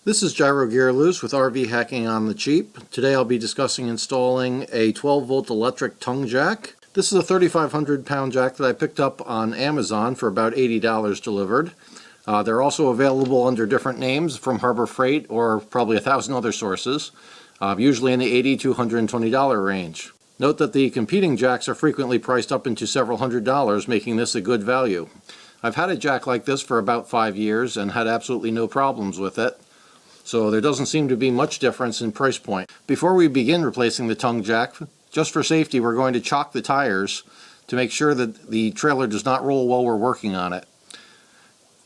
This is GyroGearloose with RV Hacking on the Cheap. Today I'll be discussing installing a 12-volt electric tongue jack. This is a 3,500 pound jack that I picked up on Amazon for about $80 delivered. They're also available under different names from Harbor Freight or probably 1,000 other sources, usually in the $80 to $120 range. Note that the competing jacks are frequently priced up into several $100s, making this a good value. I've had a jack like this for about 5 years and had absolutely no problems with it. So there doesn't seem to be much difference in price point. Before we begin replacing the tongue jack, just for safety, we're going to chock the tires to make sure that the trailer does not roll while we're working on it.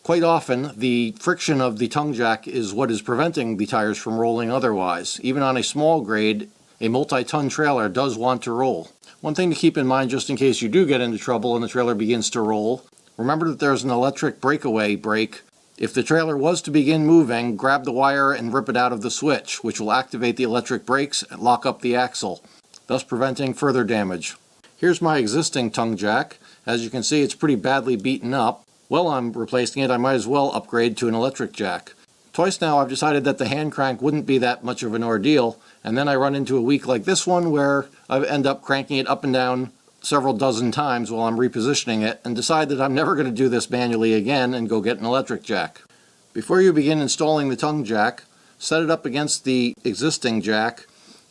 Quite often, the friction of the tongue jack is what is preventing the tires from rolling otherwise. Even on a small grade, a multi-ton trailer does want to roll. One thing to keep in mind just in case you do get into trouble and the trailer begins to roll, remember that there's an electric breakaway brake. If the trailer was to begin moving, grab the wire and rip it out of the switch, which will activate the electric brakes and lock up the axle, thus preventing further damage. Here's my existing tongue jack. As you can see, it's pretty badly beaten up. While I'm replacing it, I might as well upgrade to an electric jack. Twice now I've decided that the hand crank wouldn't be that much of an ordeal, and then I run into a week like this one where I end up cranking it up and down several dozen times while I'm repositioning it and decide that I'm never going to do this manually again and go get an electric jack. Before you begin installing the tongue jack, set it up against the existing jack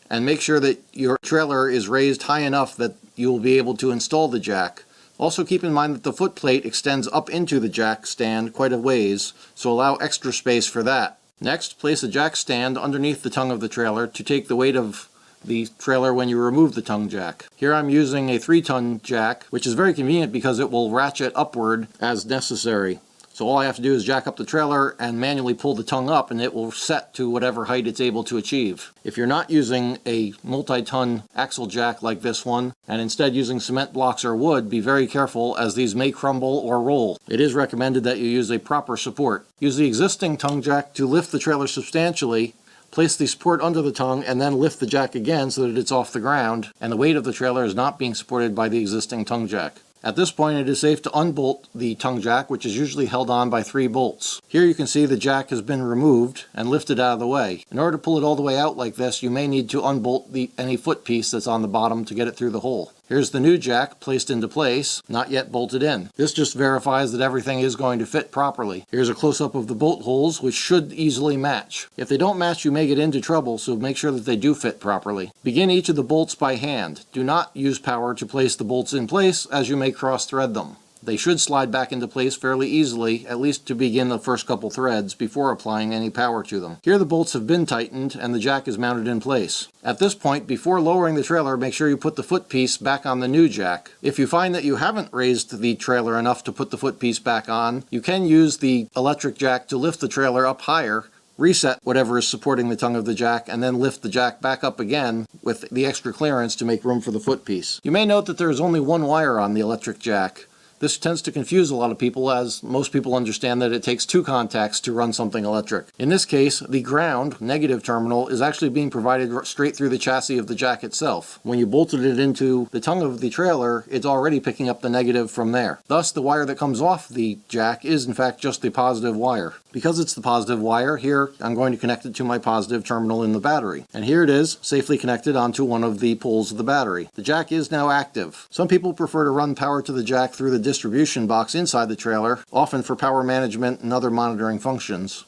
and make sure that your trailer is raised high enough that you will be able to install the jack. Also keep in mind that the foot plate extends up into the jack stand quite a ways, so allow extra space for that. Next, place a jack stand underneath the tongue of the trailer to take the weight of the trailer when you remove the tongue jack. Here I'm using a 3-ton jack, which is very convenient because it will ratchet upward as necessary. So all I have to do is jack up the trailer and manually pull the tongue up and it will set to whatever height it's able to achieve. If you're not using a multi-ton axle jack like this one, and instead using cement blocks or wood, be very careful as these may crumble or roll. It is recommended that you use a proper support. Use the existing tongue jack to lift the trailer substantially. Place the support under the tongue and then lift the jack again so that it's off the ground and the weight of the trailer is not being supported by the existing tongue jack. At this point it is safe to unbolt the tongue jack, which is usually held on by 3 bolts. Here you can see the jack has been removed and lifted out of the way. In order to pull it all the way out like this, you may need to unbolt any foot piece that's on the bottom to get it through the hole. Here's the new jack placed into place, not yet bolted in. This just verifies that everything is going to fit properly. Here's a close-up of the bolt holes, which should easily match. If they don't match, you may get into trouble, so make sure that they do fit properly. Begin each of the bolts by hand. Do not use power to place the bolts in place, as you may cross-thread them. They should slide back into place fairly easily, at least to begin the first couple threads, before applying any power to them. Here the bolts have been tightened and the jack is mounted in place. At this point, before lowering the trailer, make sure you put the foot piece back on the new jack. If you find that you haven't raised the trailer enough to put the foot piece back on, you can use the electric jack to lift the trailer up higher, reset whatever is supporting the tongue of the jack, and then lift the jack back up again with the extra clearance to make room for the foot piece. You may note that there is only one wire on the electric jack. This tends to confuse a lot of people, as most people understand that it takes 2 contacts to run something electric. In this case, the ground, negative terminal, is actually being provided straight through the chassis of the jack itself. When you bolted it into the tongue of the trailer, it's already picking up the negative from there. Thus, the wire that comes off the jack is in fact just the positive wire. Because it's the positive wire, here I'm going to connect it to my positive terminal in the battery. And here it is, safely connected onto one of the poles of the battery. The jack is now active. Some people prefer to run power to the jack through the distribution box inside the trailer, often for power management and other monitoring functions.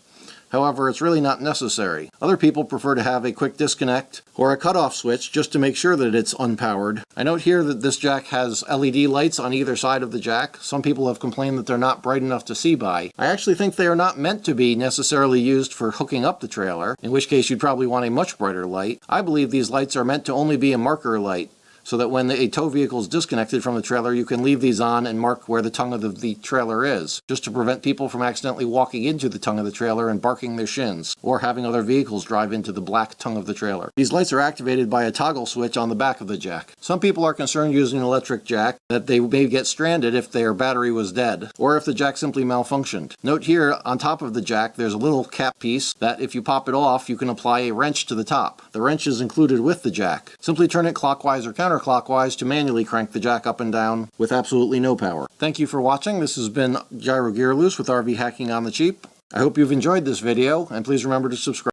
However, it's really not necessary. Other people prefer to have a quick disconnect or a cutoff switch just to make sure that it's unpowered. I note here that this jack has LED lights on either side of the jack. Some people have complained that they're not bright enough to see by. I actually think they are not meant to be necessarily used for hooking up the trailer, in which case you'd probably want a much brighter light. I believe these lights are meant to only be a marker light, so that when a tow vehicle is disconnected from the trailer, you can leave these on and mark where the tongue of the trailer is, just to prevent people from accidentally walking into the tongue of the trailer and barking their shins, or having other vehicles drive into the black tongue of the trailer. These lights are activated by a toggle switch on the back of the jack. Some people are concerned using an electric jack that they may get stranded if their battery was dead, or if the jack simply malfunctioned. Note here, on top of the jack, there's a little cap piece that if you pop it off, you can apply a wrench to the top. The wrench is included with the jack. Simply turn it clockwise or counterclockwise to manually crank the jack up and down with absolutely no power. Thank you for watching. This has been GyroGearloose with RV Hacking on the Cheap. I hope you've enjoyed this video, and please remember to subscribe.